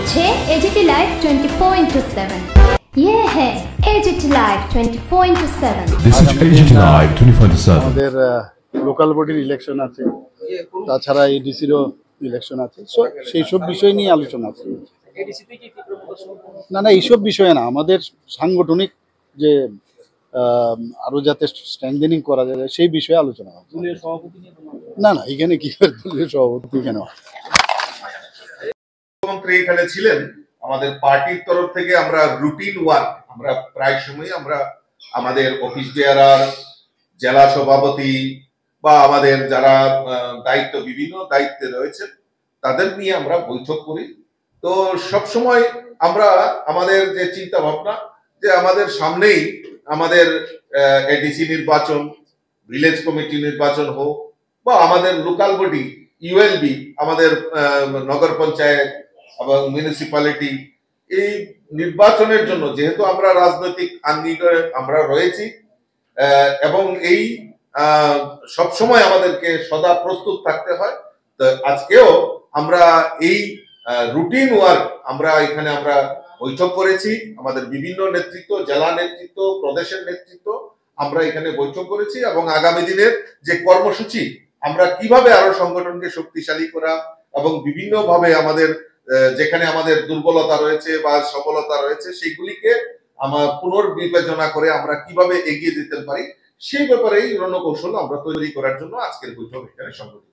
করছে AGT live 24/7। ये है as it is live 24/7। This is as it is live 24/7। আমাদের লোকাল বডির ইলেকশন আছে, তাছাড়া এডিসিরও ইলেকশন আছে, সেই সব বিষয় নিয়ে আলোচনা আছে। না এইসব বিষয়ে না, আমাদের সাংগঠনিক যে আরো যাতে স্ট্রেংথেনিং করা যায় সেই বিষয়ে আলোচনা হচ্ছে। না এখানে কি দলীয় সভাপতি কেন? মুখ্যমন্ত্রী এখানে ছিলেন। আমাদের পার্টির তরফ থেকে আমরা রুটিন ওয়ার্ক আমরা প্রায় সময় আমরা আমাদের অফিস বেয়ারার, জেলা সভাপতি বা আমাদের যারা বিভিন্ন দায়িত্বে রয়েছে তাদের নিয়ে আমরা বৈঠক করি। তো সব সময় আমরা আমাদের যে চিন্তা ভাবনা যে আমাদের সামনেই আমাদের এডিসি নির্বাচন, ভিলেজ কমিটি নির্বাচন হোক বা আমাদের লোকাল বডি ইউএলবি, আমাদের নগর পঞ্চায়েত এবং মিউনিসিপ্যালিটি, এই নির্বাচনের জন্য যেহেতু আমরা রাজনৈতিক আঙ্গিকে আমরা রয়েছি এবং এই সবসময় আমাদেরকে সদা প্রস্তুত থাকতে হয়। তো আজকেও আমরা এই রুটিন ওয়ার্ক আমরা এখানে আমরা বৈঠক করেছি। আমাদের বিভিন্ন নেতৃত্ব, জেলা নেতৃত্ব, প্রদেশের নেতৃত্ব আমরা এখানে বৈঠক করেছি এবং আগামী দিনের যে কর্মসূচি আমরা কিভাবে আরো সংগঠনকে শক্তিশালী করা এবং বিভিন্ন ভাবে আমাদের যেখানে আমাদের দুর্বলতা রয়েছে বা সফলতা রয়েছে সেগুলিকে আমরা পুনর্বিবেচনা করে আমরা কিভাবে এগিয়ে যেতে পারি সেই ব্যাপারেই রণকৌশল আমরা তৈরি করার জন্য আজকের বৈঠক এখানে সংগঠিত।